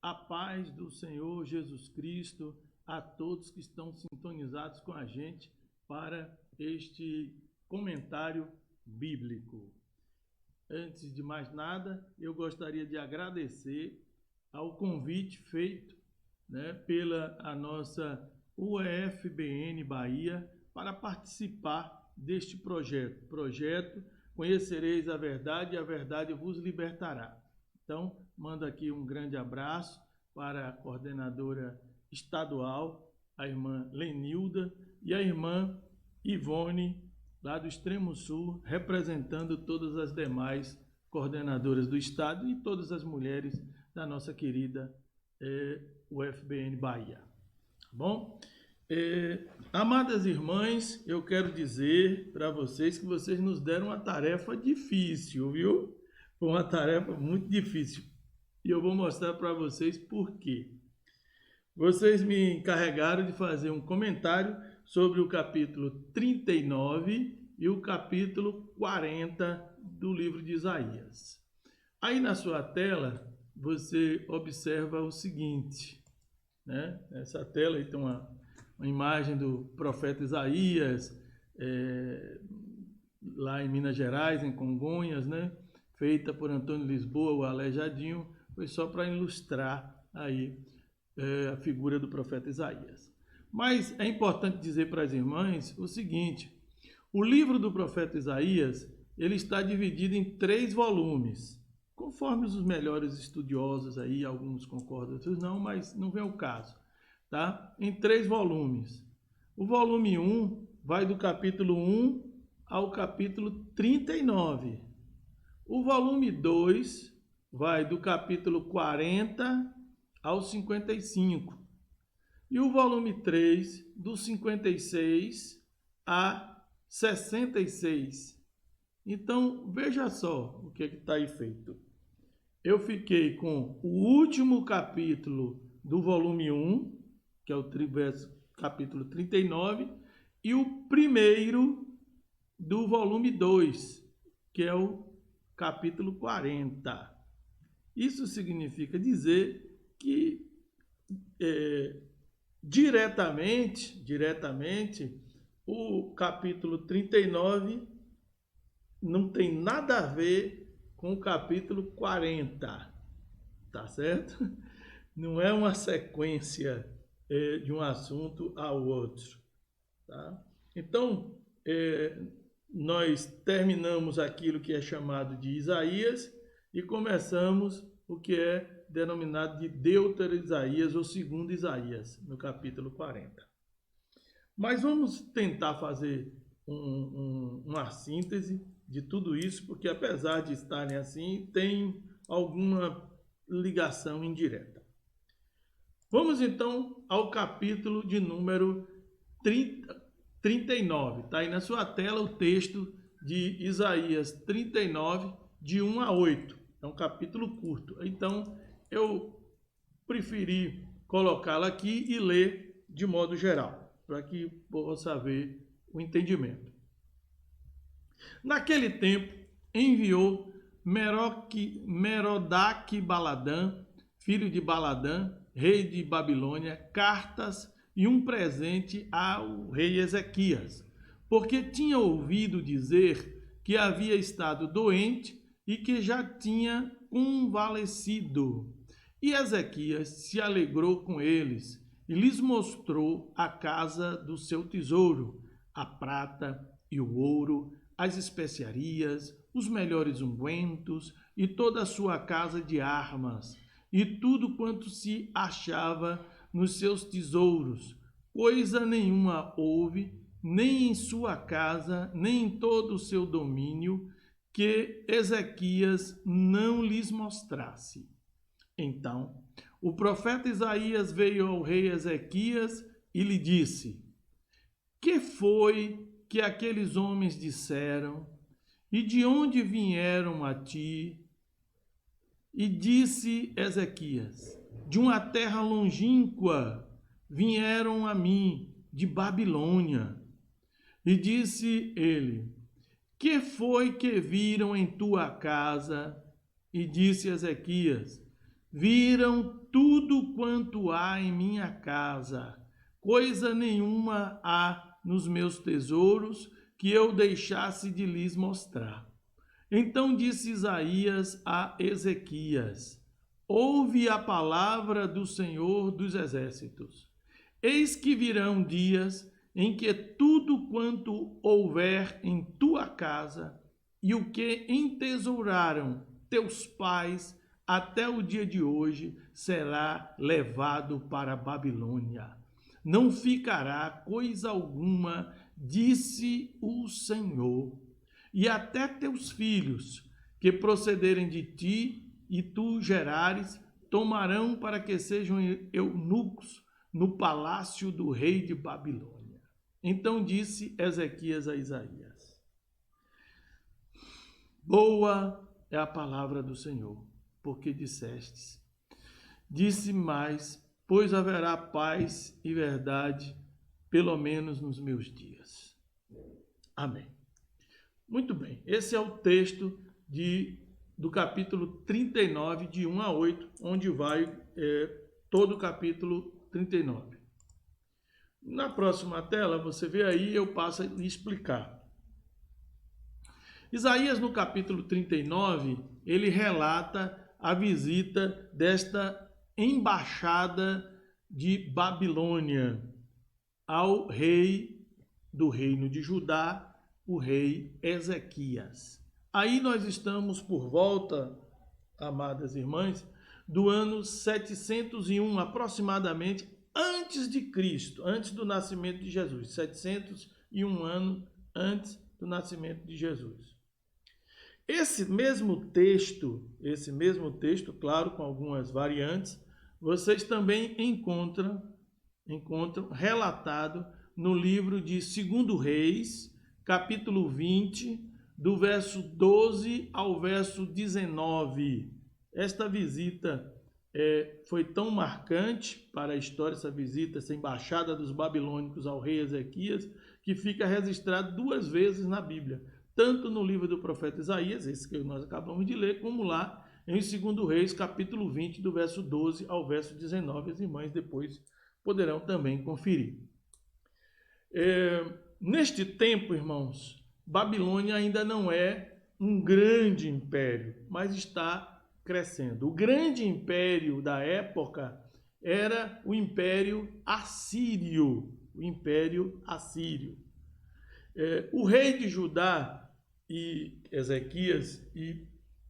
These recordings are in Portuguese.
A paz do Senhor Jesus Cristo a todos que estão sintonizados com a gente para este comentário bíblico. Antes de mais nada, eu gostaria de agradecer ao convite feito pela a nossa UEFBN Bahia para participar deste projeto Conhecereis a Verdade e a Verdade vos libertará. Então, mando aqui um grande abraço para a coordenadora estadual, a irmã Lenilda, e a irmã Ivone, lá do Extremo Sul, representando todas as demais coordenadoras do estado e todas as mulheres da nossa querida UFBN Bahia. Tá bom? Amadas irmãs, eu quero dizer para vocês que vocês nos deram uma tarefa difícil, viu? Foi uma tarefa muito difícil. E eu vou mostrar para vocês por quê. Vocês me encarregaram de fazer um comentário sobre o capítulo 39 e o capítulo 40 do livro de Isaías. Aí na sua tela, você observa o seguinte, Essa tela aí tem uma imagem do profeta Isaías, lá em Minas Gerais, em Congonhas, feita por Antônio Lisboa, o Aleijadinho, foi só para ilustrar aí a figura do profeta Isaías. Mas é importante dizer para as irmãs o seguinte: o livro do profeta Isaías, ele está dividido em 3 volumes, conforme os melhores estudiosos aí, alguns concordam, outros não, mas não vem ao caso, tá? Em 3 volumes. O volume 1 vai do capítulo 1 ao capítulo 39. O volume 2 vai do capítulo 40 ao 55. E o volume 3, do 56 a 66. Então, veja só o que está aí feito. Eu fiquei com o último capítulo do volume 1, que é o capítulo 39, e o primeiro do volume 2, que é o capítulo 40. Isso significa dizer que diretamente, o capítulo 39 não tem nada a ver com o capítulo 40, tá certo? Não é uma sequência de um assunto ao outro, tá? Então, nós terminamos aquilo que é chamado de Isaías e começamos o que é denominado de Deutero-Isaías ou segundo Isaías, no capítulo 40. Mas vamos tentar fazer uma síntese de tudo isso, porque apesar de estarem assim, tem alguma ligação indireta. Vamos então ao capítulo de número 39. Está aí na sua tela o texto de Isaías 39, de 1 a 8. É um capítulo curto. Então, eu preferi colocá-lo aqui e ler de modo geral, para que possa haver o entendimento. Naquele tempo, enviou Merodach-Baladã, filho de Baladã, rei de Babilônia, cartas e um presente ao rei Ezequias, porque tinha ouvido dizer que havia estado doente e que já tinha convalescido. E Ezequias se alegrou com eles e lhes mostrou a casa do seu tesouro, a prata e o ouro, as especiarias, os melhores ungüentos e toda a sua casa de armas, e tudo quanto se achava nos seus tesouros. Coisa nenhuma houve, nem em sua casa, nem em todo o seu domínio, que Ezequias não lhes mostrasse. Então, o profeta Isaías veio ao rei Ezequias e lhe disse: que foi que aqueles homens disseram? E de onde vieram a ti? E disse Ezequias: de uma terra longínqua vieram a mim, de Babilônia. E disse ele: que foi que viram em tua casa? E disse Ezequias: viram tudo quanto há em minha casa. Coisa nenhuma há nos meus tesouros que eu deixasse de lhes mostrar. Então disse Isaías a Ezequias: ouve a palavra do Senhor dos Exércitos. Eis que virão dias em que tudo quanto houver em tua casa e o que entesouraram teus pais até o dia de hoje será levado para a Babilônia. Não ficará coisa alguma, disse o Senhor. E até teus filhos, que procederem de ti e tu gerares, tomarão para que sejam eunucos no palácio do rei de Babilônia. Então disse Ezequias a Isaías: boa é a palavra do Senhor, porque dissestes. Disse mais, pois haverá paz e verdade, pelo menos nos meus dias. Amém. Muito bem, esse é o texto do capítulo 39, de 1 a 8, onde vai todo o capítulo 39. Na próxima tela, você vê aí, eu passo a explicar. Isaías, no capítulo 39, ele relata a visita desta embaixada de Babilônia ao rei do reino de Judá, o rei Ezequias. Aí nós estamos por volta, amadas irmãs, do ano 701 aproximadamente, antes de Cristo, antes do nascimento de Jesus, 701 anos antes do nascimento de Jesus. Esse mesmo texto, claro, com algumas variantes, vocês também encontram relatado no livro de 2 Reis, capítulo 20, do verso 12 ao verso 19. Esta visita foi tão marcante para a história, essa visita, essa embaixada dos babilônicos ao rei Ezequias, que fica registrado 2 vezes na Bíblia, tanto no livro do profeta Isaías, esse que nós acabamos de ler, como lá em 2 Reis, capítulo 20, do verso 12 ao verso 19. As irmãs depois poderão também conferir. Neste tempo, irmãos, Babilônia ainda não é um grande império, mas está crescendo. O grande império da época era o Império Assírio. O rei de Judá e Ezequias e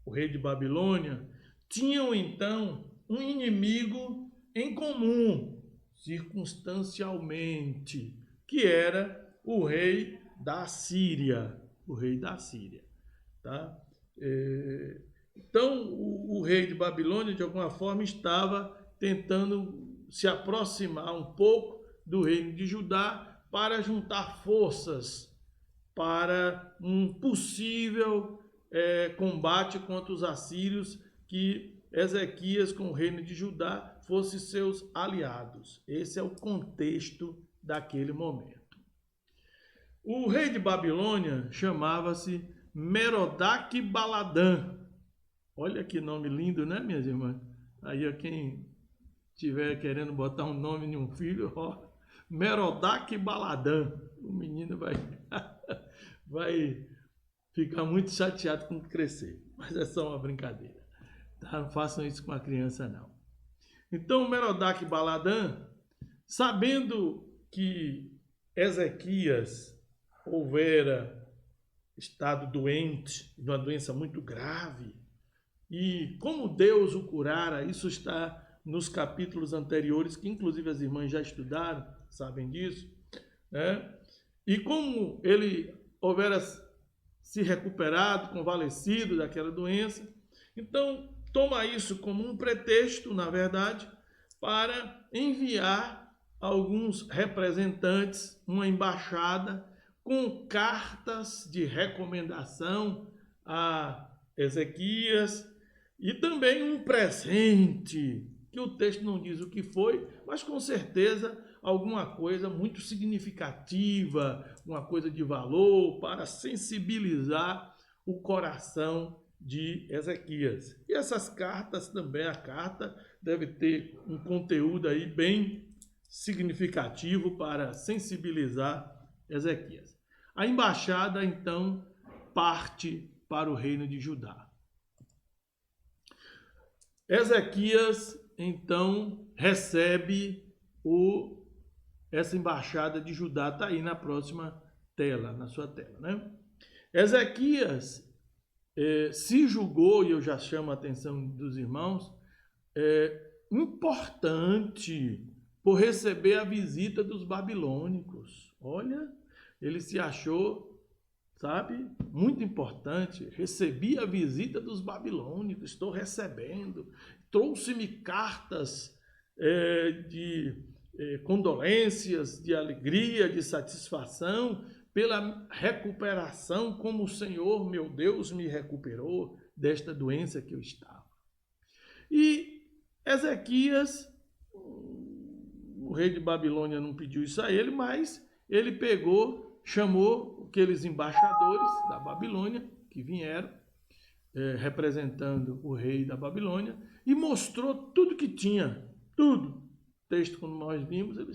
o rei de Babilônia tinham então um inimigo em comum, circunstancialmente, que era o rei da Síria. Tá? Então, o rei de Babilônia, de alguma forma, estava tentando se aproximar um pouco do reino de Judá para juntar forças para um possível combate contra os assírios, que Ezequias, com o reino de Judá, fossem seus aliados. Esse é o contexto daquele momento. O rei de Babilônia chamava-se Merodach Baladã. Olha que nome lindo, né, minhas irmãs? Aí, quem estiver querendo botar um nome em um filho, Merodach Baladã. O menino vai ficar muito chateado quando crescer. Mas é só uma brincadeira. Tá? Não façam isso com a criança, não. Então, Merodach Baladã, sabendo que Ezequias houvera estado doente, de uma doença muito grave, e como Deus o curara, isso está nos capítulos anteriores, que inclusive as irmãs já estudaram, sabem disso, né? E como ele houvera se recuperado, convalescido daquela doença, então toma isso como um pretexto, na verdade, para enviar alguns representantes, uma embaixada, com cartas de recomendação a Ezequias e também um presente, que o texto não diz o que foi, mas com certeza alguma coisa muito significativa, uma coisa de valor para sensibilizar o coração de Ezequias. E essas cartas também, a carta deve ter um conteúdo aí bem significativo para sensibilizar Ezequias. A embaixada, então, parte para o reino de Judá. Ezequias, então, recebe essa embaixada de Judá, está aí na próxima tela, na sua tela, né? Ezequias se julgou, e eu já chamo a atenção dos irmãos, importante por receber a visita dos babilônicos. Olha, ele se achou, sabe, muito importante. Recebi a visita dos babilônicos, estou recebendo. Trouxe-me cartas de condolências, de alegria, de satisfação pela recuperação, como o Senhor, meu Deus, me recuperou desta doença que eu estava. E Ezequias, o rei de Babilônia não pediu isso a ele, mas ele pegou, chamou aqueles embaixadores da Babilônia que vieram, representando o rei da Babilônia, e mostrou tudo que tinha, tudo. O texto, quando nós vimos, ele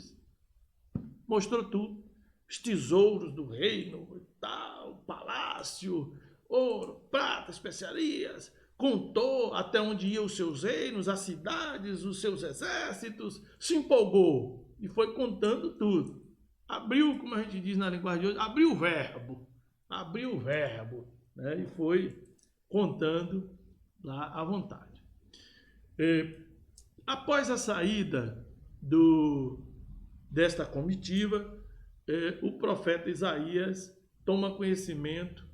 mostrou tudo. Os tesouros do reino, tal, palácio, ouro, prata, especiarias, contou até onde iam os seus reinos, as cidades, os seus exércitos, se empolgou e foi contando tudo. Abriu, como a gente diz na linguagem de hoje, abriu o verbo, né? E foi contando lá à vontade. Após a saída desta comitiva, o profeta Isaías toma conhecimento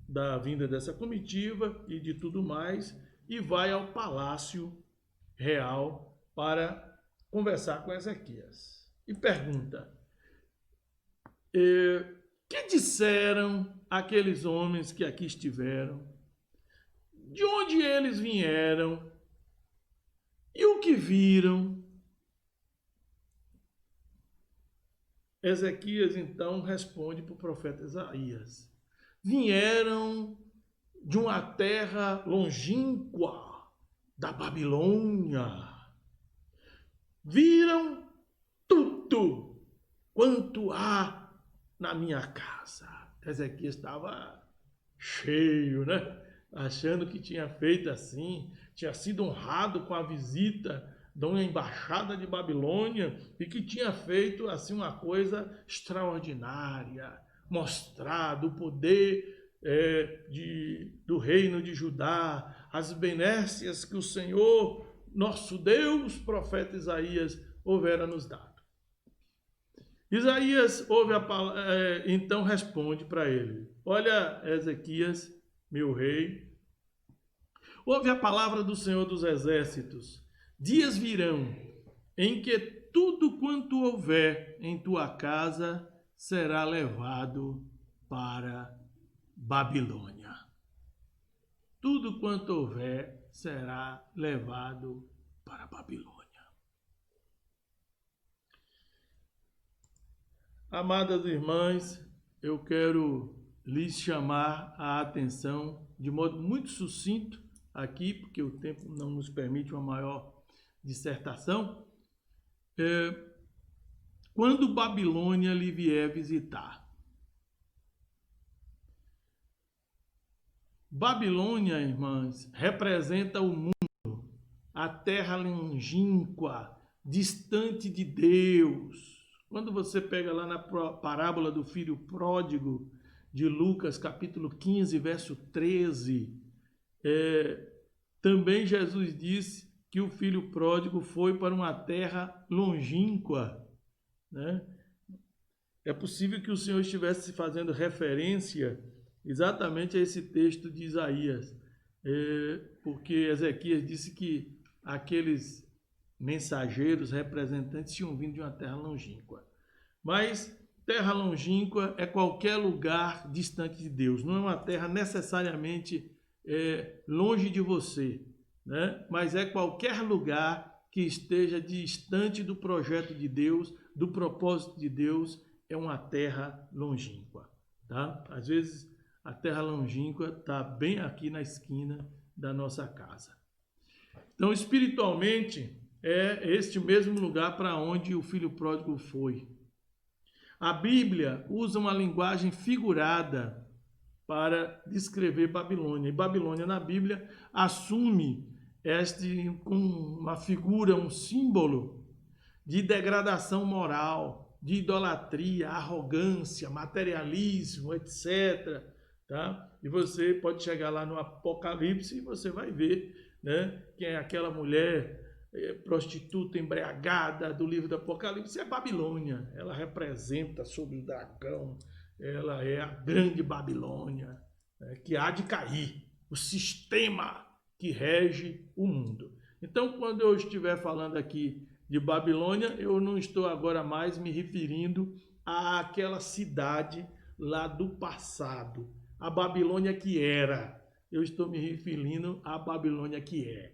da vinda dessa comitiva e de tudo mais e vai ao palácio real para conversar com Ezequias. E pergunta: que disseram aqueles homens que aqui estiveram? De onde eles vieram? E o que viram? Ezequias, então, responde para o profeta Isaías: vieram de uma terra longínqua, da Babilônia. Viram tudo quanto há na minha casa. Ezequias estava cheio, né? Achando que tinha feito assim, tinha sido honrado com a visita de uma embaixada de Babilônia e que tinha feito assim uma coisa extraordinária, mostrado o poder do reino de Judá, as benécias que o Senhor, nosso Deus, profeta Isaías, houvera nos dado. Isaías então responde para ele: olha, Ezequias, meu rei, ouve a palavra do Senhor dos Exércitos. Dias virão em que tudo quanto houver em tua casa será levado para Babilônia. Tudo quanto houver será levado para Babilônia. Amadas irmãs, eu quero lhes chamar a atenção de modo muito sucinto aqui, porque o tempo não nos permite uma maior dissertação. Quando Babilônia lhe vier visitar. Babilônia, irmãs, representa o mundo, a terra longínqua, distante de Deus. Quando você pega lá na parábola do filho pródigo de Lucas, capítulo 15, verso 13, também Jesus disse que o filho pródigo foi para uma terra longínqua, né? É possível que o Senhor estivesse fazendo referência exatamente a esse texto de Isaías, porque Ezequias disse que aqueles mensageiros, representantes, tinham vindo de uma terra longínqua. Mas terra longínqua é qualquer lugar distante de Deus, não é uma terra necessariamente longe de você, né? Mas é qualquer lugar que esteja distante do projeto de Deus, do propósito de Deus, é uma terra longínqua, tá? Às vezes A terra longínqua está bem aqui na esquina da nossa casa. Então, espiritualmente, é este mesmo lugar para onde o filho pródigo foi. A Bíblia usa uma linguagem figurada para descrever Babilônia. E Babilônia na Bíblia assume com uma figura, um símbolo de degradação moral, de idolatria, arrogância, materialismo, etc. Tá? E você pode chegar lá no Apocalipse e você vai ver, né, que é aquela mulher prostituta embriagada do livro do Apocalipse, é Babilônia. Ela representa sobre o dragão, ela é a grande Babilônia, né, que há de cair, o sistema que rege o mundo. Então, quando eu estiver falando aqui de Babilônia, eu não estou agora mais me referindo àquela cidade lá do passado, a Babilônia que era. Eu estou me referindo à Babilônia que é.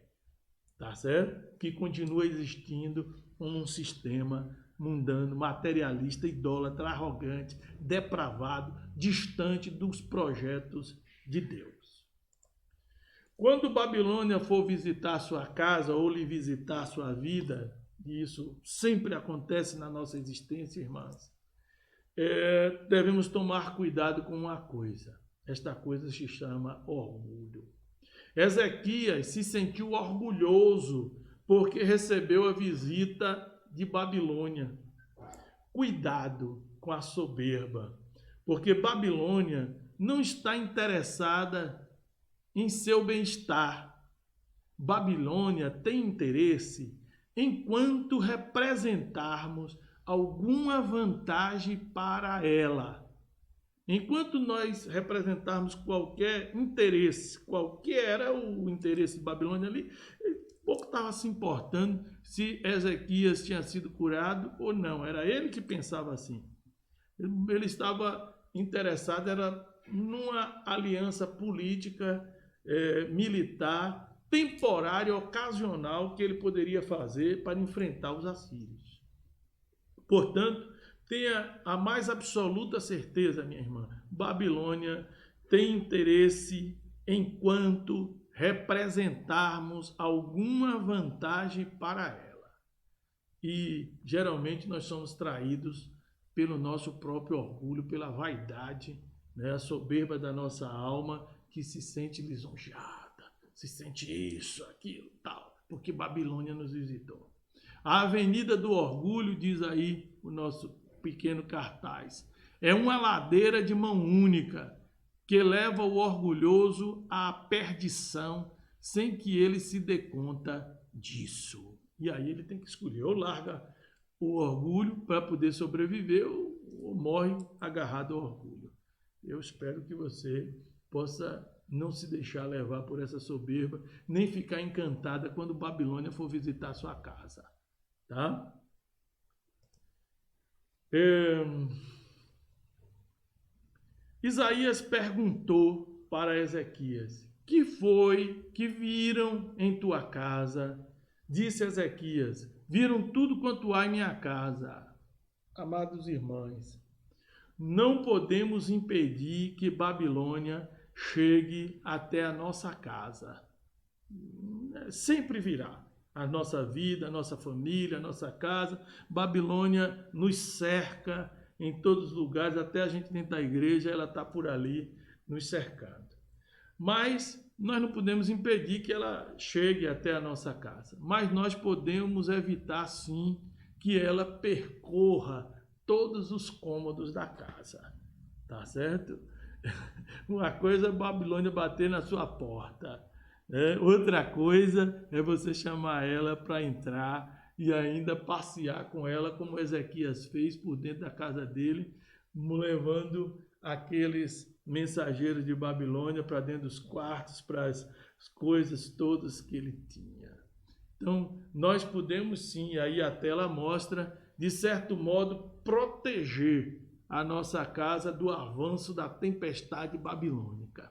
Tá certo? Que continua existindo um sistema mundano, materialista, idólatra, arrogante, depravado, distante dos projetos de Deus. Quando Babilônia for visitar sua casa ou lhe visitar sua vida, e isso sempre acontece na nossa existência, irmãs, devemos tomar cuidado com uma coisa. Esta coisa se chama orgulho. Ezequias se sentiu orgulhoso porque recebeu a visita de Babilônia. Cuidado com a soberba, porque Babilônia não está interessada em seu bem-estar. Babilônia tem interesse enquanto representarmos alguma vantagem para ela. Enquanto nós representarmos qualquer interesse, qualquer era o interesse de Babilônia ali, pouco estava se importando se Ezequias tinha sido curado ou não. Era ele que pensava assim. Ele estava interessado era numa aliança política, militar, temporária, ocasional, que ele poderia fazer para enfrentar os assírios. Portanto, tenha a mais absoluta certeza, minha irmã, Babilônia tem interesse enquanto representarmos alguma vantagem para ela. E geralmente nós somos traídos pelo nosso próprio orgulho, pela vaidade, né, a soberba da nossa alma que se sente lisonjeada, se sente isso, aquilo, tal, porque Babilônia nos visitou. A Avenida do Orgulho, diz aí o nosso pequeno cartaz, é uma ladeira de mão única que leva o orgulhoso à perdição sem que ele se dê conta disso. E aí ele tem que escolher, ou larga o orgulho para poder sobreviver ou morre agarrado ao orgulho. Eu espero que você possa não se deixar levar por essa soberba, nem ficar encantada quando Babilônia for visitar sua casa. Tá? Isaías perguntou para Ezequias: que foi que viram em tua casa? Disse Ezequias: viram tudo quanto há em minha casa. Amados irmãos, não podemos impedir que Babilônia chegue até a nossa casa. Sempre virá. A nossa vida, a nossa família, a nossa casa. Babilônia nos cerca em todos os lugares, até a gente dentro da igreja, ela está por ali nos cercando. Mas nós não podemos impedir que ela chegue até a nossa casa. Mas nós podemos evitar, sim, que ela percorra todos os cômodos da casa. Tá certo? Uma coisa é Babilônia bater na sua porta. Outra coisa é você chamar ela para entrar e ainda passear com ela, como Ezequias fez por dentro da casa dele, levando aqueles mensageiros de Babilônia para dentro dos quartos, para as coisas todas que ele tinha. Então, nós podemos sim, aí a tela mostra, de certo modo, proteger a nossa casa do avanço da tempestade babilônica.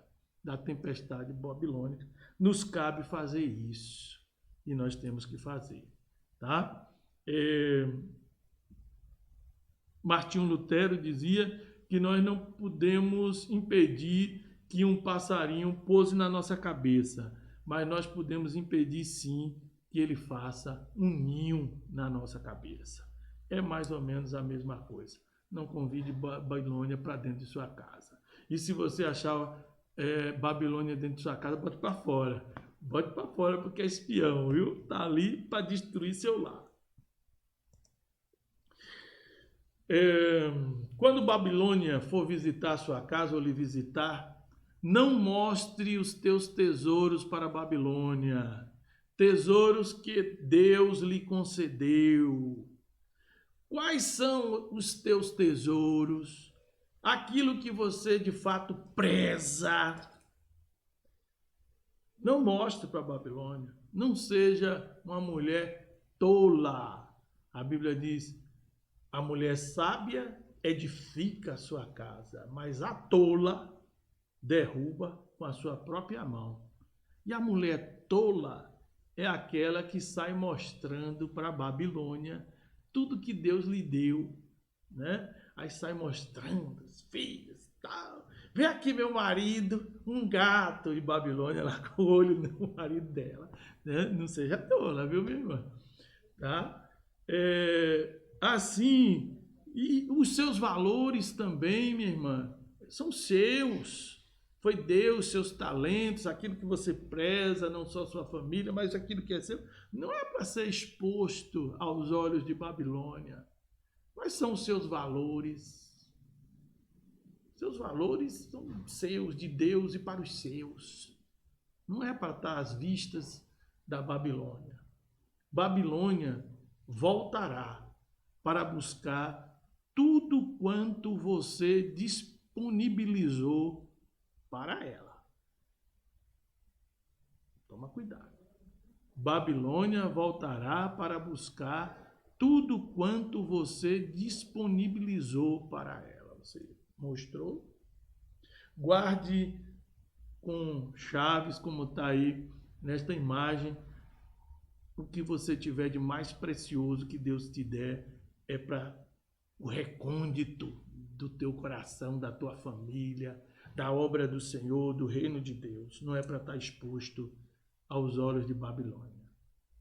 Nos cabe fazer isso. E nós temos que fazer. Tá? Martinho Lutero dizia que nós não podemos impedir que um passarinho pouse na nossa cabeça, mas nós podemos impedir sim que ele faça um ninho na nossa cabeça. É mais ou menos a mesma coisa. Não convide Babilônia para dentro de sua casa. E se você achar Babilônia dentro de sua casa, bote para fora. Bote para fora porque é espião, viu? Está ali para destruir seu lar. Quando Babilônia for visitar sua casa ou lhe visitar, não mostre os teus tesouros para a Babilônia. Tesouros que Deus lhe concedeu. Quais são os teus tesouros? Aquilo que você de fato preza. Não mostre para a Babilônia. Não seja uma mulher tola. A Bíblia diz: a mulher sábia edifica a sua casa, mas a tola derruba com a sua própria mão. E a mulher tola é aquela que sai mostrando para a Babilônia tudo que Deus lhe deu, né? Aí sai mostrando os filhos, tal. Vê aqui meu marido, um gato de Babilônia lá com o olho no marido dela, né? Não seja tola, viu, minha irmã? Tá? Assim, e os seus valores também, minha irmã, são seus. Foi Deus, seus talentos, aquilo que você preza, não só sua família, mas aquilo que é seu, não é para ser exposto aos olhos de Babilônia. Quais são os seus valores? Seus valores são seus, de Deus e para os seus. Não é para estar às vistas da Babilônia. Babilônia voltará para buscar tudo quanto você disponibilizou para ela. Toma cuidado. Babilônia voltará para buscar tudo quanto você disponibilizou para ela. Você mostrou? Guarde com chaves, como está aí nesta imagem. O que você tiver de mais precioso que Deus te der é para o recôndito do teu coração, da tua família, da obra do Senhor, do reino de Deus. Não é para estar exposto aos olhos de Babilônia,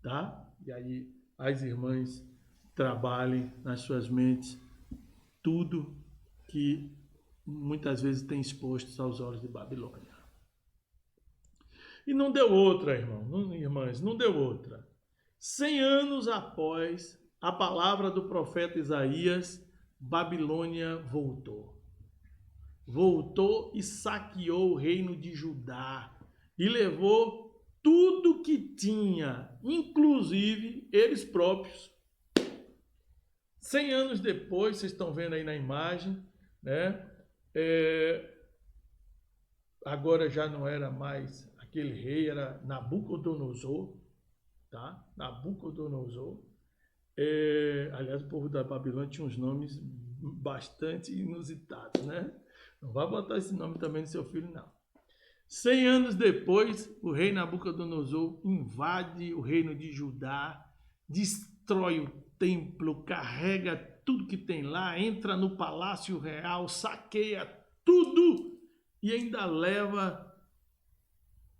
tá? E aí as irmãs trabalhem nas suas mentes tudo que muitas vezes tem exposto aos olhos de Babilônia. E não deu outra, irmãs, não deu outra. 100 anos após a palavra do profeta Isaías, Babilônia voltou. Voltou e saqueou o reino de Judá e levou tudo que tinha, inclusive eles próprios. 100 anos depois, vocês estão vendo aí na imagem, né? Agora já não era mais aquele rei, era Nabucodonosor, tá? Nabucodonosor. Aliás, o povo da Babilônia tinha uns nomes bastante inusitados, né? Não vai botar esse nome também no seu filho, não. 100 anos depois, o rei Nabucodonosor invade o reino de Judá, destrói o templo, carrega tudo que tem lá, entra no palácio real, saqueia tudo e ainda leva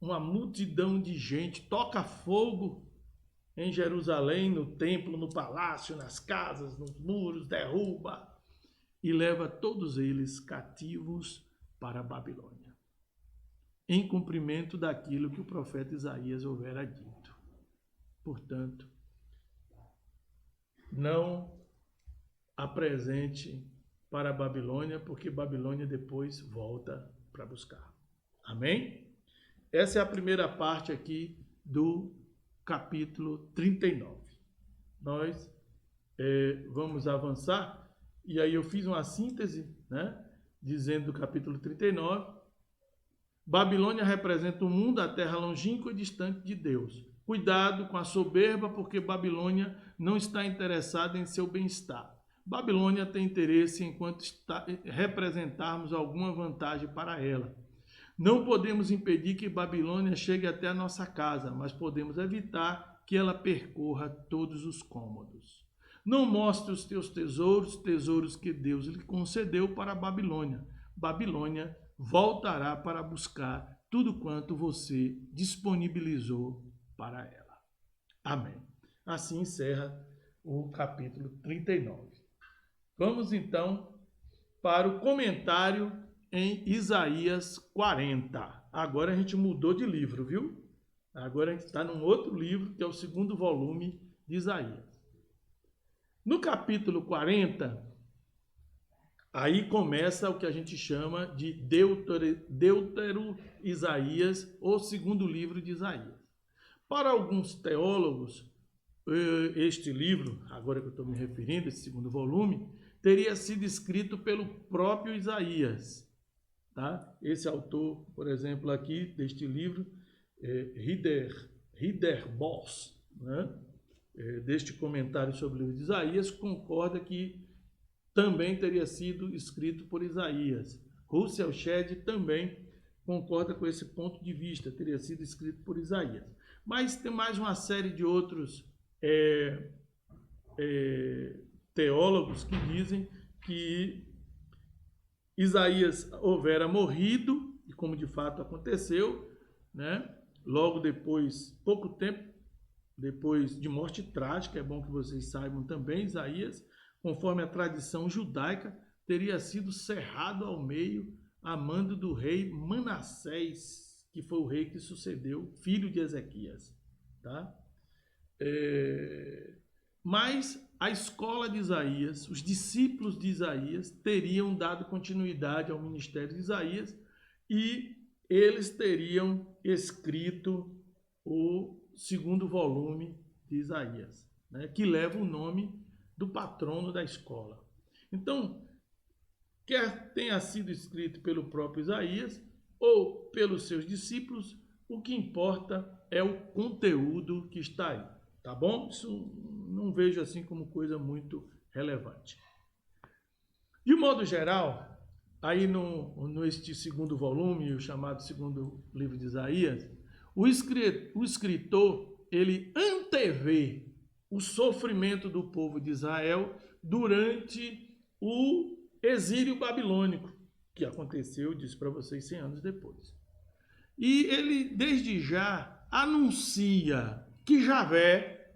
uma multidão de gente, toca fogo em Jerusalém, no templo, no palácio, nas casas, nos muros, derruba e leva todos eles cativos para a Babilônia, em cumprimento daquilo que o profeta Isaías houvera dito. Portanto, não apresente para a Babilônia, porque Babilônia depois volta para buscar. Amém? Essa é a primeira parte aqui do capítulo 39. Nós vamos avançar, e aí eu fiz uma síntese, né, dizendo do capítulo 39, Babilônia representa o mundo, a terra longínqua e distante de Deus. Cuidado com a soberba, porque Babilônia não está interessada em seu bem-estar. Babilônia tem interesse enquanto representarmos alguma vantagem para ela. Não podemos impedir que Babilônia chegue até a nossa casa, mas podemos evitar que ela percorra todos os cômodos. Não mostre os teus tesouros, tesouros que Deus lhe concedeu para a Babilônia. Babilônia voltará para buscar tudo quanto você disponibilizou para ela. Amém. Assim encerra o capítulo 39. Vamos então para o comentário em Isaías 40. Agora a gente mudou de livro, viu? Agora a gente está num outro livro, que é o segundo volume de Isaías. No capítulo 40, aí começa o que a gente chama de Deutero Isaías, ou segundo livro de Isaías. Para alguns teólogos, este livro, agora que eu estou me referindo, esse segundo volume, teria sido escrito pelo próprio Isaías. Tá? Esse autor, por exemplo, aqui deste livro, Ridderbos, né? Deste comentário sobre o livro de Isaías, concorda que também teria sido escrito por Isaías. Russell Shedd também concorda com esse ponto de vista, teria sido escrito por Isaías. Mas tem mais uma série de outros teólogos que dizem que Isaías houvera morrido, e como de fato aconteceu, né? Logo depois, pouco tempo depois de morte trágica, é bom que vocês saibam também, Isaías, conforme a tradição judaica, teria sido cerrado ao meio a mando do rei Manassés, que foi o rei que sucedeu, filho de Ezequias. Tá? Mas a escola de Isaías, os discípulos de Isaías, teriam dado continuidade ao ministério de Isaías e eles teriam escrito o segundo volume de Isaías, né, que leva o nome do patrono da escola. Então, quer tenha sido escrito pelo próprio Isaías ou pelos seus discípulos, o que importa é o conteúdo que está aí, tá bom? Isso não vejo assim como coisa muito relevante. De modo geral, aí neste segundo volume, o chamado segundo livro de Isaías, o escritor, ele antevê o sofrimento do povo de Israel durante o exílio babilônico, que aconteceu, disse para vocês, 100 anos depois. E ele, desde já, anuncia que Javé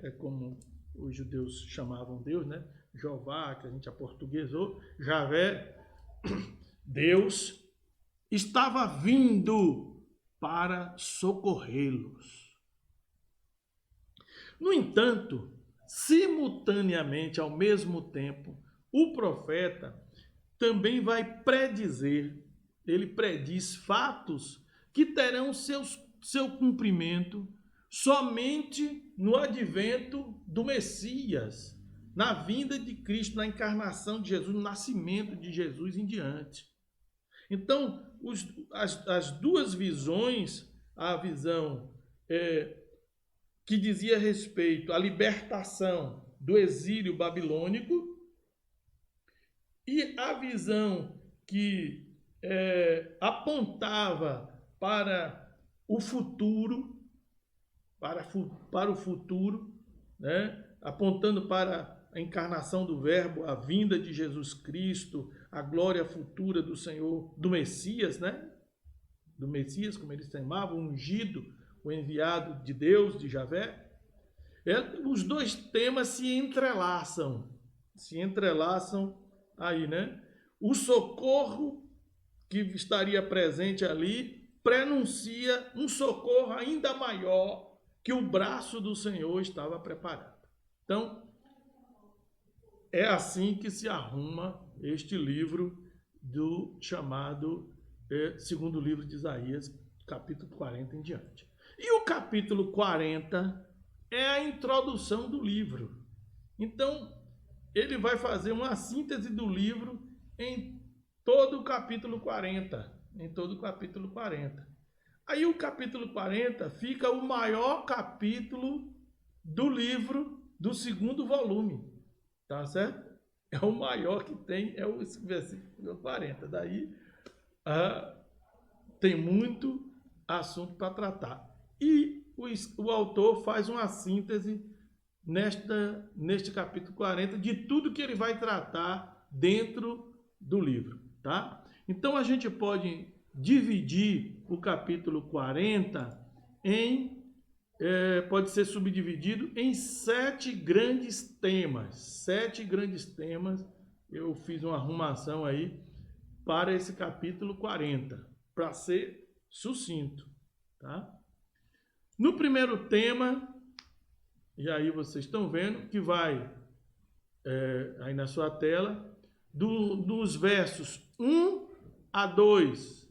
é como os judeus chamavam Deus, né? Jeová, que a gente aportuguesou, Javé, Deus, estava vindo para socorrê-los. No entanto, simultaneamente, ao mesmo tempo, o profeta também vai predizer, ele prediz fatos que terão seu cumprimento somente no advento do Messias, na vinda de Cristo, na encarnação de Jesus, no nascimento de Jesus em diante. Então, as duas visões, a visão que dizia respeito à libertação do exílio babilônico e a visão que apontava para o futuro, né? Apontando para a encarnação do Verbo, a vinda de Jesus Cristo, a glória futura do Senhor, do Messias, né? Do Messias, como eles chamavam, o ungido, o enviado de Deus, de Javé. Os dois temas se entrelaçam aí, né? O socorro que estaria presente ali prenuncia um socorro ainda maior que o braço do Senhor estava preparado. Então, é assim que se arruma este livro do chamado segundo livro de Isaías, capítulo 40 em diante. E o capítulo 40 é a introdução do livro. Então, ele vai fazer uma síntese do livro em todo o capítulo 40. Aí o capítulo 40 fica o maior capítulo do livro do segundo volume. Tá certo? É o maior que tem, é o versículo 40. Daí tem muito assunto para tratar. E o autor faz uma síntese neste capítulo 40 de tudo que ele vai tratar dentro do livro. Tá? Então a gente pode dividir o capítulo 40 pode ser subdividido em 7 grandes temas. 7 grandes temas. Eu fiz uma arrumação aí para esse capítulo 40, para ser sucinto, tá? No primeiro tema, e aí vocês estão vendo que vai aí na sua tela, dos versos 1 a 2.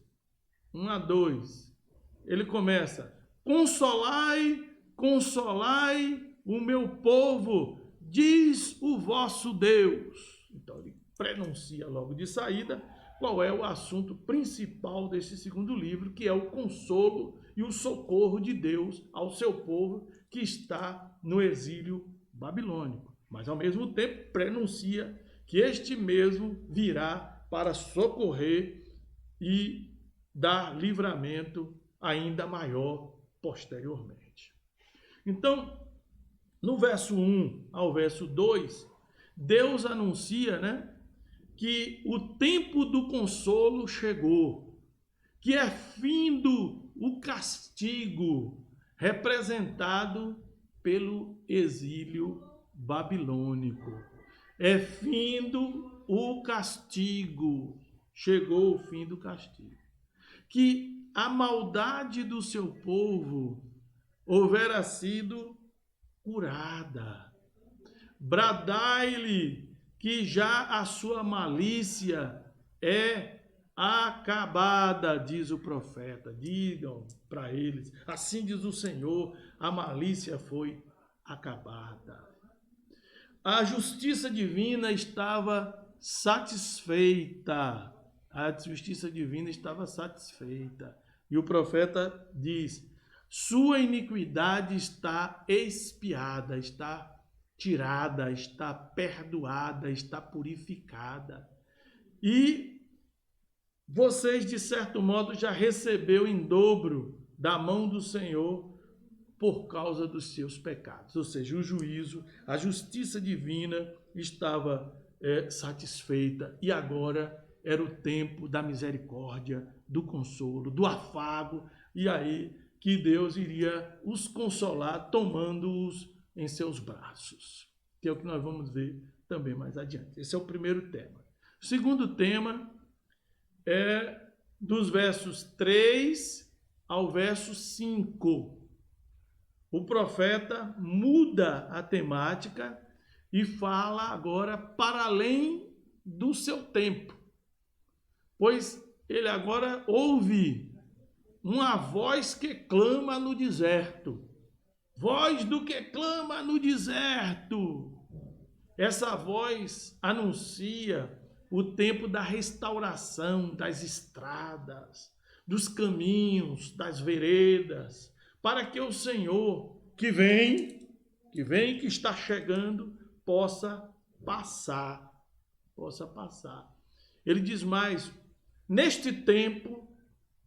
1 a 2. Ele começa: consolai, consolai o meu povo, diz o vosso Deus. Então ele prenuncia logo de saída qual é o assunto principal desse segundo livro, que é o consolo e o socorro de Deus ao seu povo que está no exílio babilônico. Mas ao mesmo tempo prenuncia que este mesmo virá para socorrer e dar livramento ainda maior posteriormente. Então, no verso 1 ao verso 2, Deus anuncia, que o tempo do consolo chegou, que é findo o castigo representado pelo exílio babilônico. É findo o castigo, chegou o fim do castigo. Que a maldade do seu povo houvera sido curada. Bradai-lhe que já a sua malícia é acabada, diz o profeta. Digam para eles, assim diz o Senhor, a malícia foi acabada. A justiça divina estava satisfeita. A justiça divina estava satisfeita. E o profeta diz: sua iniquidade está expiada, está tirada, está perdoada, está purificada. E vocês, de certo modo, já recebeu em dobro da mão do Senhor por causa dos seus pecados. Ou seja, o juízo, a justiça divina estava satisfeita e agora era o tempo da misericórdia, do consolo, do afago, e aí que Deus iria os consolar tomando-os em seus braços, que é o que nós vamos ver também mais adiante. Esse é o primeiro tema. O segundo tema é dos versos 3 ao verso 5. O profeta muda a temática e fala agora para além do seu tempo, pois ele agora ouve uma voz que clama no deserto. Voz do que clama no deserto. Essa voz anuncia o tempo da restauração das estradas, dos caminhos, das veredas, para que o Senhor que está chegando, possa passar. Ele diz mais: neste tempo,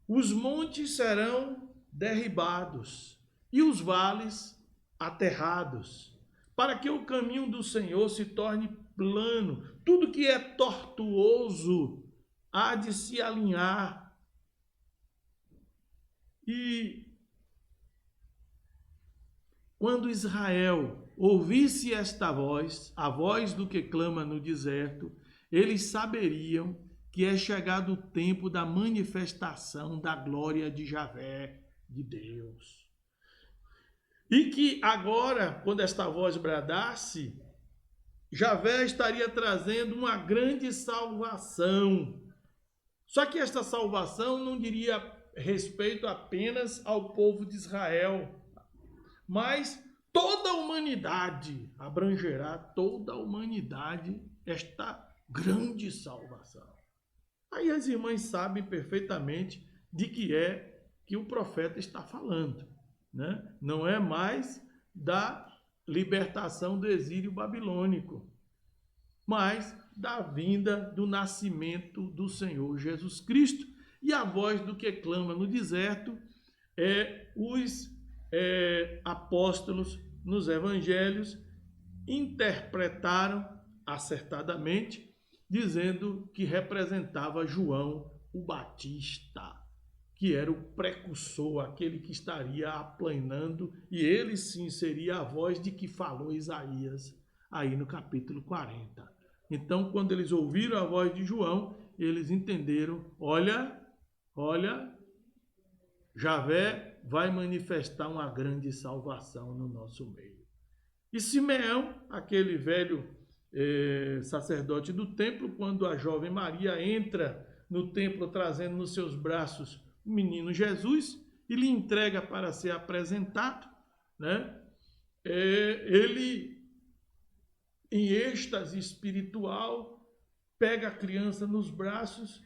os montes serão derribados e os vales aterrados, para que o caminho do Senhor se torne plano. Tudo que é tortuoso há de se alinhar. E quando Israel ouvisse esta voz, a voz do que clama no deserto, eles saberiam que é chegado o tempo da manifestação da glória de Javé, de Deus. E que agora, quando esta voz bradasse, Javé estaria trazendo uma grande salvação. Só que esta salvação não diria respeito apenas ao povo de Israel, mas toda a humanidade, abrangerá toda a humanidade esta grande salvação. Aí as irmãs sabem perfeitamente de que é que o profeta está falando, Não é mais da libertação do exílio babilônico, mas da vinda do nascimento do Senhor Jesus Cristo. E a voz do que clama no deserto os apóstolos nos evangelhos interpretaram acertadamente, dizendo que representava João o Batista, que era o precursor, aquele que estaria aplanando, e ele sim seria a voz de que falou Isaías aí no capítulo 40. Então, quando eles ouviram a voz de João, eles entenderam, olha, Javé vai manifestar uma grande salvação no nosso meio. E Simeão, aquele velho sacerdote do templo, quando a jovem Maria entra no templo trazendo nos seus braços o menino Jesus e lhe entrega para ser apresentado, né? Ele, em êxtase espiritual, pega a criança nos braços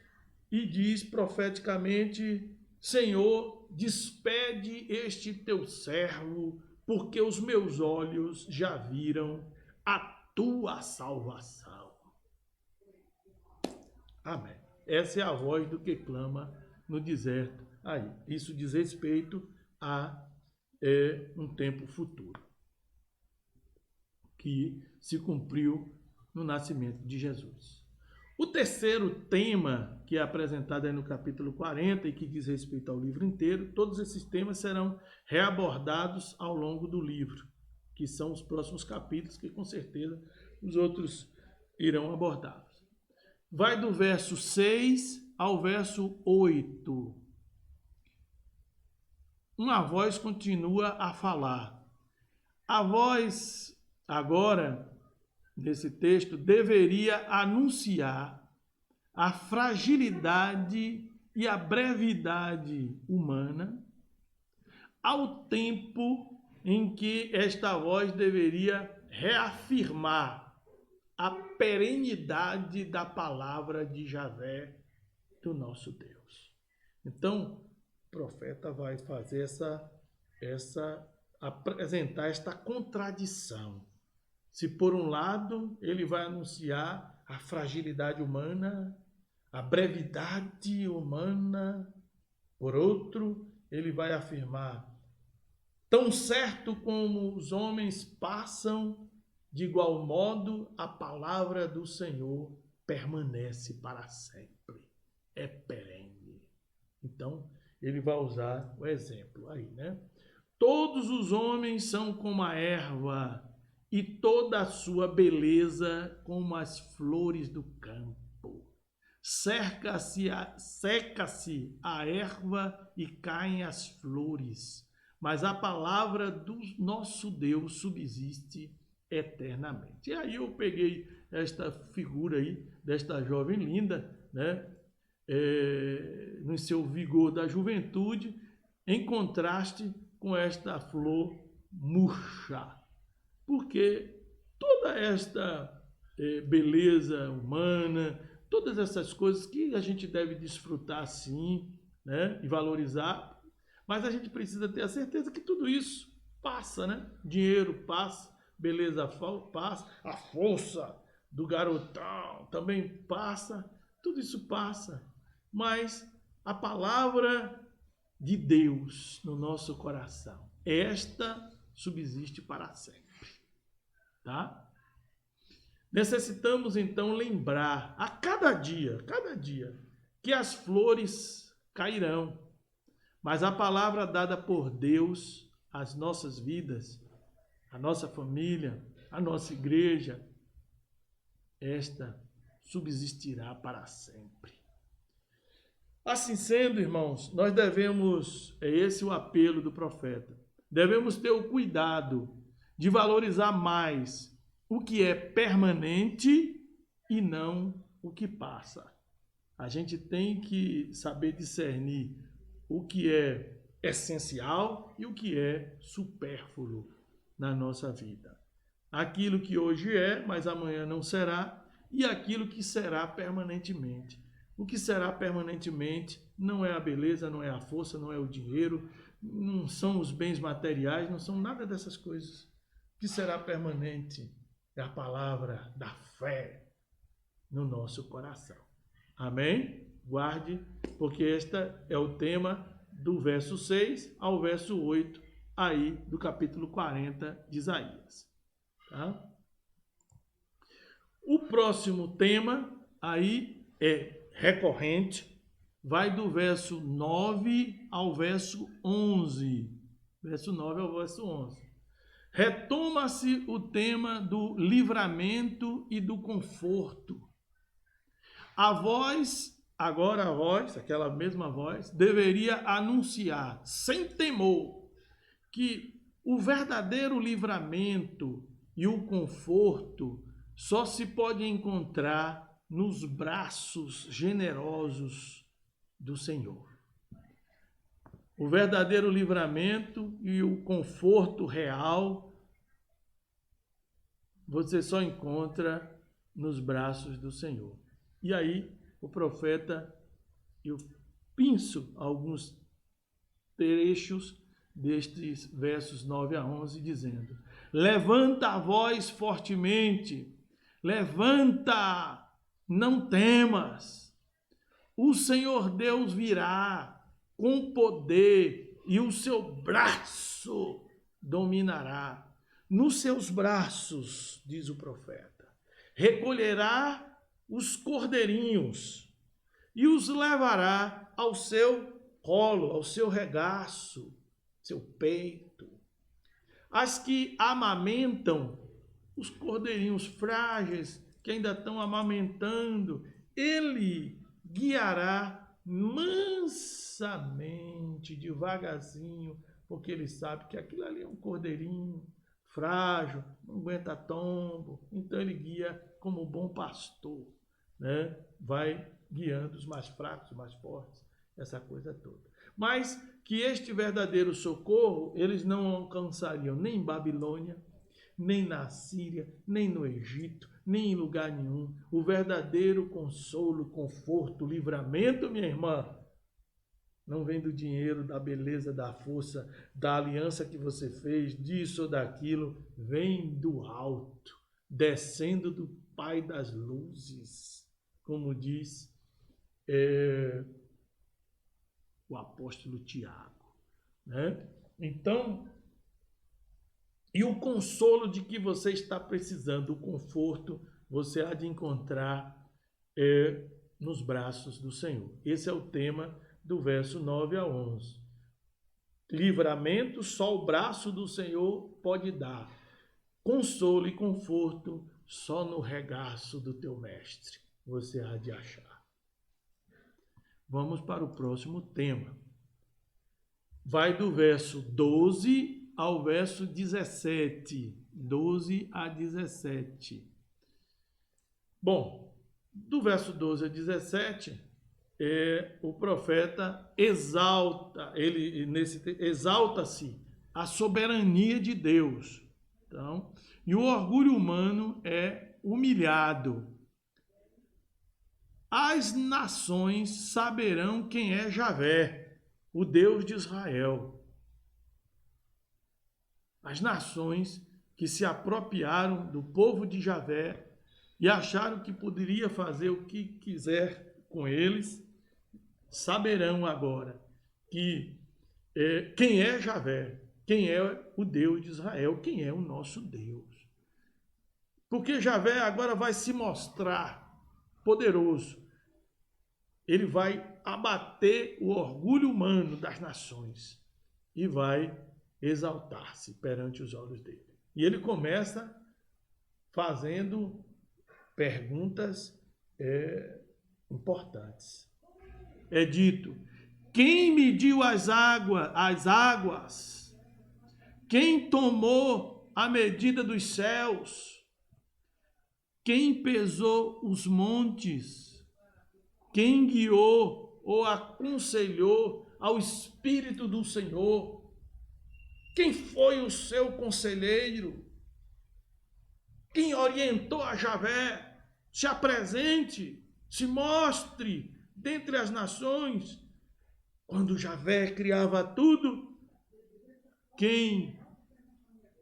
e diz profeticamente: Senhor, despede este teu servo, porque os meus olhos já viram a tua salvação. Amém. Essa é a voz do que clama no deserto. Aí, isso diz respeito a um tempo futuro, que se cumpriu no nascimento de Jesus. O terceiro tema que é apresentado aí no capítulo 40 e que diz respeito ao livro inteiro, todos esses temas serão reabordados ao longo do livro, que são os próximos capítulos, que com certeza os outros irão abordá-los. Vai do verso 6 ao verso 8. Uma voz continua a falar. A voz, agora, nesse texto, deveria anunciar a fragilidade e a brevidade humana, ao tempo em que esta voz deveria reafirmar a perenidade da palavra de Javé, do nosso Deus. Então, o profeta vai fazer apresentar esta contradição. Se por um lado ele vai anunciar a fragilidade humana, a brevidade humana, por outro, ele vai afirmar: tão certo como os homens passam, de igual modo a palavra do Senhor permanece para sempre, é perene. Então, ele vai usar o exemplo aí, né? Todos os homens são como a erva, e toda a sua beleza como as flores do campo. Seca-se a erva e caem as flores, mas a palavra do nosso Deus subsiste eternamente. E aí eu peguei esta figura aí, desta jovem linda, né? No seu vigor da juventude, em contraste com esta flor murcha. Porque toda esta beleza humana, todas essas coisas que a gente deve desfrutar sim, né, e valorizar, mas a gente precisa ter a certeza que tudo isso passa, né? Dinheiro passa, beleza passa, a força do garotão também passa, tudo isso passa, mas a palavra de Deus no nosso coração, esta subsiste para sempre. Tá? Necessitamos então lembrar a cada dia, que as flores cairão, mas a palavra dada por Deus às nossas vidas, à nossa família, à nossa igreja, esta subsistirá para sempre. Assim sendo, irmãos, nós devemos, é esse o apelo do profeta, devemos ter o cuidado de valorizar mais o que é permanente e não o que passa. A gente tem que saber discernir o que é essencial e o que é supérfluo na nossa vida. Aquilo que hoje é, mas amanhã não será, e aquilo que será permanentemente. O que será permanentemente não é a beleza, não é a força, não é o dinheiro, não são os bens materiais, não são nada dessas coisas. O que será permanente é a palavra da fé no nosso coração. Amém? Guarde, porque este é o tema do verso 6 ao verso 8, aí do capítulo 40 de Isaías. Tá? O próximo tema aí é recorrente, vai do verso 9 ao verso 11. Verso 9 ao verso 11. Retoma-se o tema do livramento e do conforto. Agora a voz, aquela mesma voz, deveria anunciar, sem temor, que o verdadeiro livramento e o conforto só se pode encontrar nos braços generosos do Senhor. O verdadeiro livramento e o conforto real você só encontra nos braços do Senhor. E aí o profeta, eu pinço alguns trechos destes versos 9 a 11, dizendo: levanta a voz fortemente, levanta, não temas, o Senhor Deus virá com poder e o seu braço dominará. Nos seus braços, diz o profeta, recolherá os cordeirinhos e os levará ao seu colo, ao seu regaço, seu peito. As que amamentam, os cordeirinhos frágeis que ainda estão amamentando, ele guiará mansamente, devagarzinho, porque ele sabe que aquilo ali é um cordeirinho frágil, não aguenta tombo, então ele guia como bom pastor, né? Vai guiando os mais fracos, os mais fortes, essa coisa toda. Mas que este verdadeiro socorro eles não alcançariam nem em Babilônia, nem na Síria, nem no Egito, nem em lugar nenhum. O verdadeiro consolo, conforto, livramento, minha irmã, não vem do dinheiro, da beleza, da força, da aliança que você fez, disso ou daquilo. Vem do alto, descendo do Pai das luzes, como diz o apóstolo Tiago, né? Então, e o consolo de que você está precisando, o conforto, você há de encontrar nos braços do Senhor. Esse é o tema do verso 9 a 11. Livramento só o braço do Senhor pode dar. Consolo e conforto só no regaço do teu mestre você há de achar. Vamos para o próximo tema. Vai do verso 12 ao verso 17. 12 a 17. Bom, do verso 12 a 17, o profeta exalta-se a soberania de Deus. Então, e o orgulho humano é humilhado. As nações saberão quem é Javé, o Deus de Israel. As nações que se apropriaram do povo de Javé e acharam que poderia fazer o que quiser com eles, saberão agora que quem é Javé, quem é o Deus de Israel, quem é o nosso Deus. Porque Javé agora vai se mostrar poderoso. Ele vai abater o orgulho humano das nações e vai exaltar-se perante os olhos dele. E ele começa fazendo perguntas importantes. É dito: quem mediu as águas? Quem tomou a medida dos céus? Quem pesou os montes? Quem guiou ou aconselhou ao Espírito do Senhor? Quem foi o seu conselheiro? Quem orientou a Javé? Se apresente, se mostre dentre as nações. Quando Javé criava tudo, quem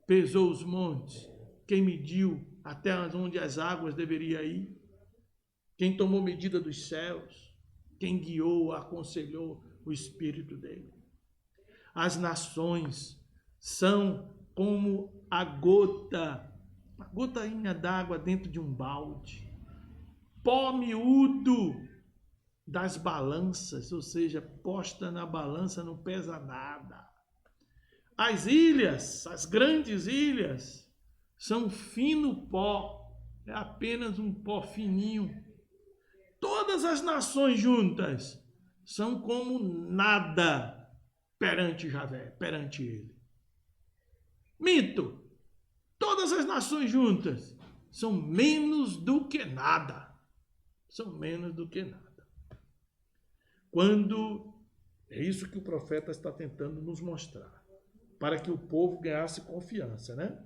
pesou os montes? Quem mediu até onde as águas deveriam ir? Quem tomou medida dos céus? Quem guiou, aconselhou o Espírito dele? As nações são como a gotainha d'água dentro de um balde. Pó miúdo das balanças, ou seja, posta na balança não pesa nada. As ilhas, as grandes ilhas, são fino pó, é apenas um pó fininho. Todas as nações juntas são como nada perante Javé, perante ele. Minto! Todas as nações juntas são menos do que nada. São menos do que nada. Quando é isso que o profeta está tentando nos mostrar, para que o povo ganhasse confiança, né?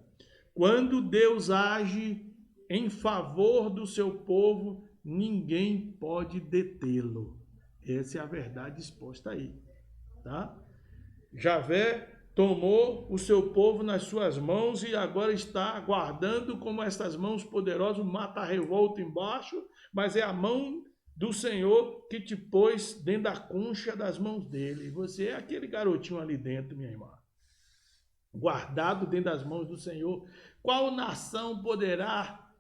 Quando Deus age em favor do seu povo, ninguém pode detê-lo. Essa é a verdade exposta aí, tá? Javé tomou o seu povo nas suas mãos e agora está aguardando como essas mãos poderosas matam a revolta embaixo, mas é a mão do Senhor que te pôs dentro da concha das mãos dele. Você é aquele garotinho ali dentro, minha irmã, guardado dentro das mãos do Senhor. Qual nação poderá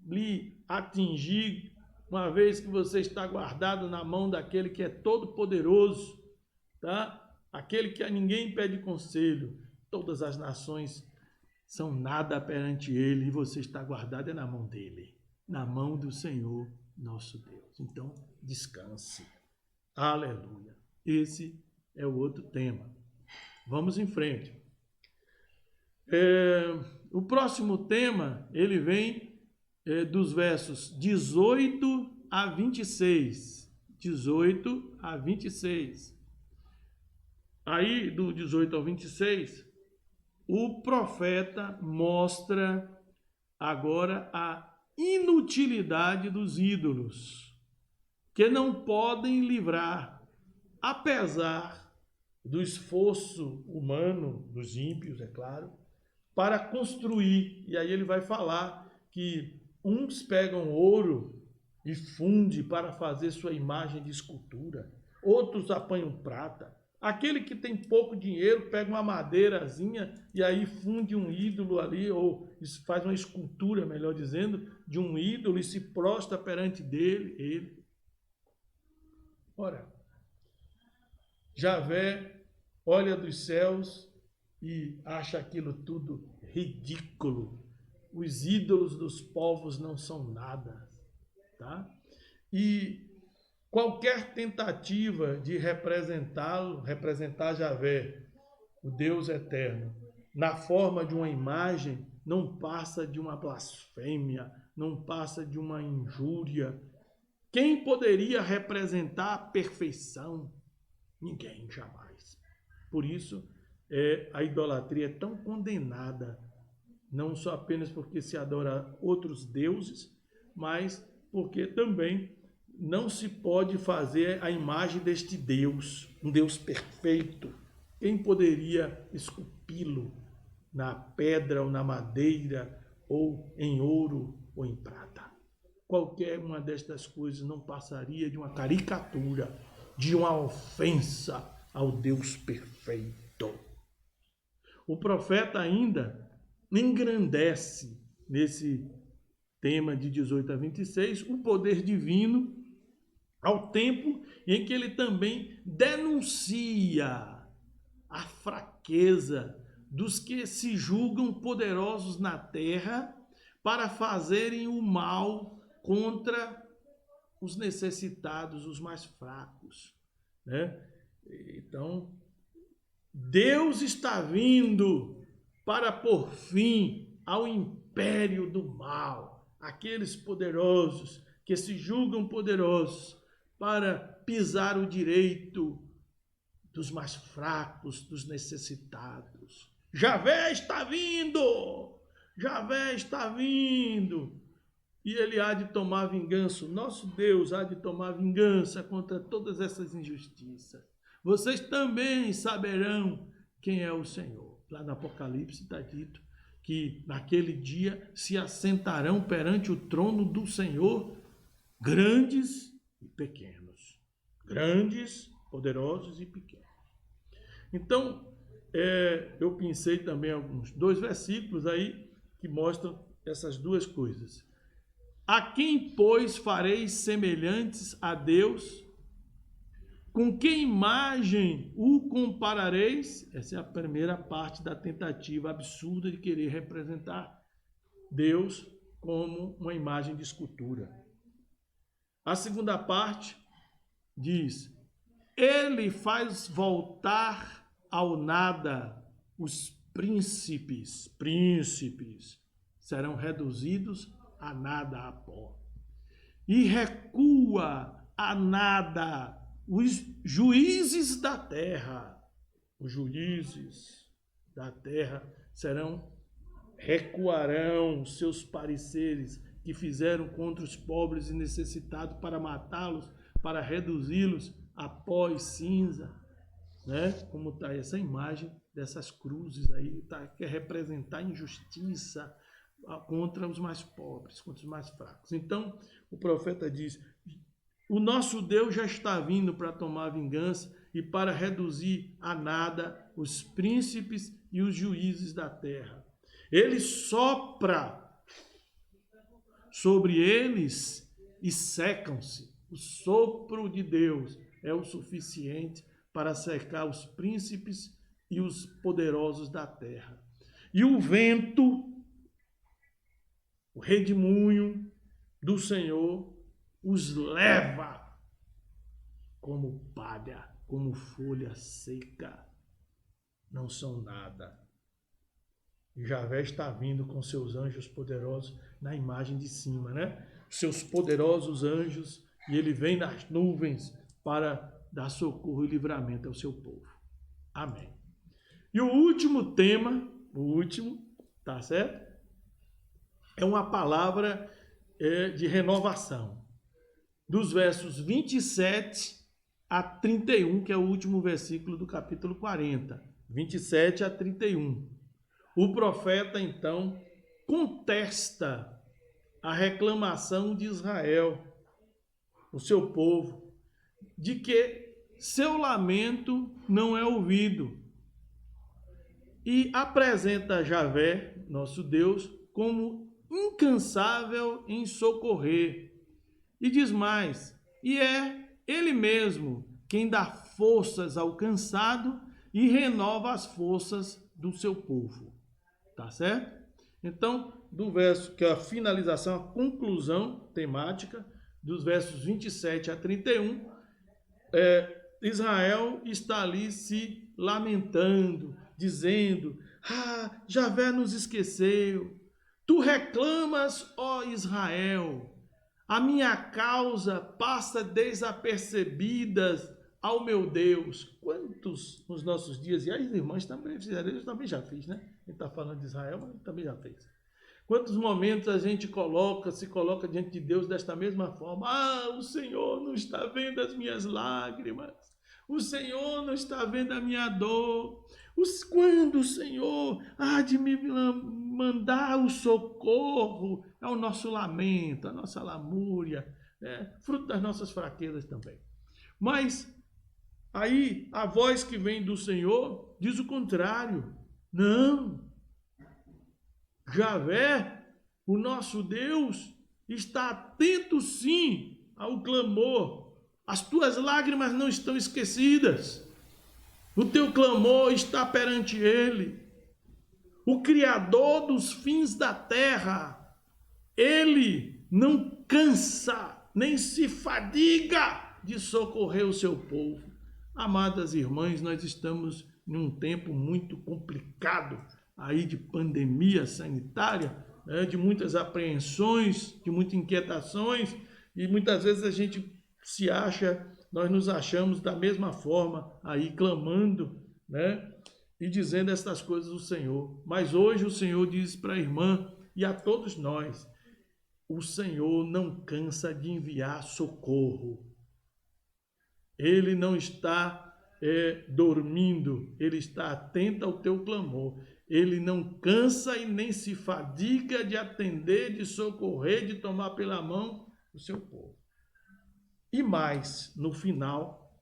lhe atingir, uma vez que você está guardado na mão daquele que é todo poderoso, tá? Aquele que a ninguém pede conselho. Todas as nações são nada perante ele e você está guardado na mão dele, na mão do Senhor nosso Deus. Então, descanse. Aleluia. Esse é o outro tema. Vamos em frente. O próximo tema, ele vem dos versos 18 a 26. 18 a 26. Aí, do 18 ao 26, o profeta mostra agora a inutilidade dos ídolos, que não podem livrar, apesar do esforço humano, dos ímpios, é claro, para construir. E aí ele vai falar que uns pegam ouro e funde para fazer sua imagem de escultura, outros apanham prata. Aquele que tem pouco dinheiro pega uma madeirazinha e aí funde um ídolo ali, ou faz uma escultura, melhor dizendo, de um ídolo e se prostra perante ele. Ora, Javé olha dos céus e acha aquilo tudo ridículo. Os ídolos dos povos não são nada, tá? E qualquer tentativa de representar Javé, o Deus eterno, na forma de uma imagem, não passa de uma blasfêmia, não passa de uma injúria. Quem poderia representar a perfeição? Ninguém, jamais. Por isso, a idolatria é tão condenada, não só apenas porque se adora outros deuses, mas porque também não se pode fazer a imagem deste Deus, um Deus perfeito. Quem poderia esculpi-lo na pedra ou na madeira, ou em ouro ou em prata? Qualquer uma destas coisas não passaria de uma caricatura, de uma ofensa ao Deus perfeito. O profeta ainda engrandece, nesse tema de 18 a 26, o poder divino, ao tempo em que ele também denuncia a fraqueza dos que se julgam poderosos na terra para fazerem o mal contra os necessitados, os mais fracos, né? Então, Deus está vindo para pôr fim ao império do mal, aqueles poderosos que se julgam poderosos, para pisar o direito dos mais fracos, dos necessitados. Javé está vindo! Javé está vindo! E ele há de tomar vingança, nosso Deus há de tomar vingança contra todas essas injustiças. Vocês também saberão quem é o Senhor. Lá no Apocalipse está dito que naquele dia se assentarão perante o trono do Senhor grandes e pequenos. Grandes, poderosos e pequenos. Então, eu pensei também alguns 2 versículos aí que mostram essas duas coisas. A quem, pois, fareis semelhantes a Deus? Com que imagem o comparareis? Essa é a primeira parte da tentativa absurda de querer representar Deus como uma imagem de escultura. A segunda parte diz: ele faz voltar ao nada os príncipes serão reduzidos a nada, a pó. E recua a nada os juízes da terra. Os juízes da terra recuarão seus pareceres que fizeram contra os pobres e necessitados para matá-los, para reduzi-los a pó e cinza, né? Como está essa imagem dessas cruzes aí, quer representar injustiça contra os mais pobres, contra os mais fracos. Então, o profeta diz: o nosso Deus já está vindo para tomar vingança e para reduzir a nada os príncipes e os juízes da terra. Ele sopra sobre eles e secam-se. O sopro de Deus é o suficiente para secar os príncipes e os poderosos da terra. E o vento, o redemoinho do Senhor, os leva como palha, como folha seca. Não são nada. E Javé está vindo com seus anjos poderosos na imagem de cima, né? Seus poderosos anjos, e ele vem nas nuvens para dar socorro e livramento ao seu povo. Amém. E o último tema, tá certo? É uma palavra de renovação. Dos versos 27 a 31, que é o último versículo do capítulo 40. 27 a 31. O profeta, então, contesta a reclamação de Israel, o seu povo, de que seu lamento não é ouvido. E apresenta Javé, nosso Deus, como incansável em socorrer. E diz mais: e é ele mesmo quem dá forças ao cansado e renova as forças do seu povo. Tá certo? Então, do verso, que é a finalização, a conclusão temática, dos versos 27 a 31, Israel está ali se lamentando, dizendo: Javé nos esqueceu. Tu reclamas, ó Israel, a minha causa passa desapercebida ao meu Deus. Quantos nos nossos dias, e as irmãs também fizeram, eu também já fiz, né? A gente está falando de Israel, mas também já fez. Quantos momentos a gente se coloca diante de Deus desta mesma forma: o Senhor não está vendo as minhas lágrimas, o Senhor não está vendo a minha dor. Quando o Senhor há de me mandar o socorro? É o nosso lamento, a nossa lamúria, fruto das nossas fraquezas também. Mas aí a voz que vem do Senhor diz o contrário. Não. Javé, o nosso Deus, está atento sim ao clamor. As tuas lágrimas não estão esquecidas. O teu clamor está perante Ele. O Criador dos fins da terra, Ele não cansa, nem se fadiga de socorrer o seu povo. Amadas irmãs, nós estamos em um tempo muito complicado aí de pandemia sanitária, de muitas apreensões, de muitas inquietações, e muitas vezes a gente nós nos achamos da mesma forma aí clamando, e dizendo estas coisas do Senhor. Mas hoje o Senhor diz para a irmã e a todos nós: o Senhor não cansa de enviar socorro. Ele não está dormindo, Ele está atento ao teu clamor. Ele não cansa e nem se fadiga de atender, de socorrer, de tomar pela mão o seu povo. E mais, no final,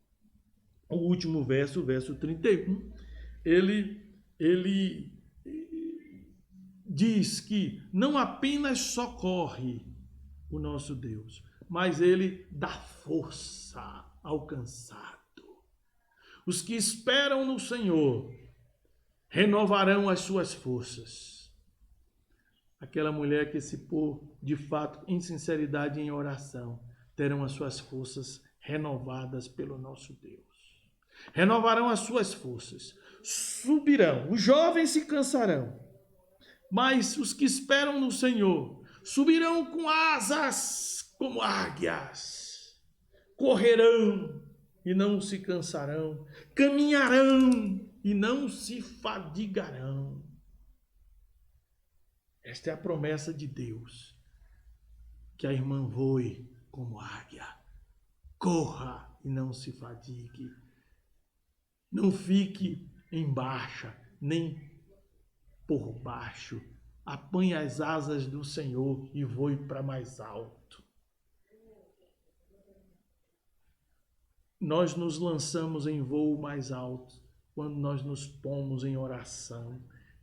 o último verso, o verso 31, ele diz que não apenas socorre o nosso Deus, mas ele dá força ao cansado. Os que esperam no Senhor renovarão as suas forças. Aquela mulher que se pôr, de fato, em sinceridade e em oração, terão as suas forças renovadas pelo nosso Deus. Renovarão as suas forças. Subirão. Os jovens se cansarão. Mas os que esperam no Senhor subirão com asas como águias. Correrão e não se cansarão. Caminharão e não se fadigarão. Esta é a promessa de Deus. Que a irmã voe como águia. Corra e não se fadigue. Não fique em baixa, nem por baixo. Apanhe as asas do Senhor e voe para mais alto. Nós nos lançamos em voo mais alto quando nós nos pomos em oração,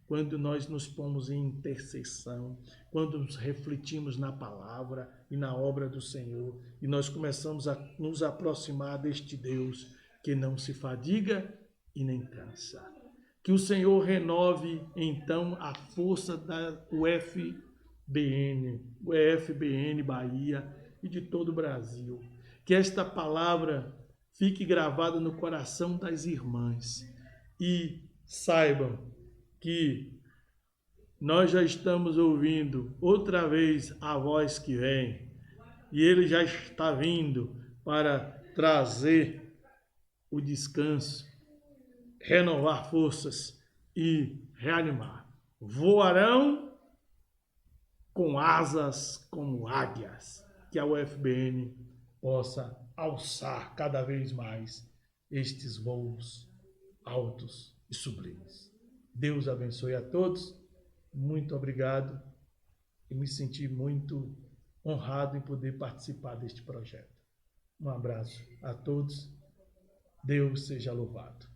quando nós nos pomos em intercessão, quando nos refletimos na palavra e na obra do Senhor, e nós começamos a nos aproximar deste Deus que não se fadiga e nem cansa. Que o Senhor renove, então, a força da UFBN Bahia e de todo o Brasil. Que esta palavra fique gravada no coração das irmãs e saibam que nós já estamos ouvindo outra vez a voz que vem e ele já está vindo para trazer o descanso, renovar forças e reanimar. Voarão com asas como águias. Que a UFBN possa alçar cada vez mais estes voos altos e sublimes. Deus abençoe a todos. Muito obrigado. E me senti muito honrado em poder participar deste projeto. Um abraço a todos. Deus seja louvado.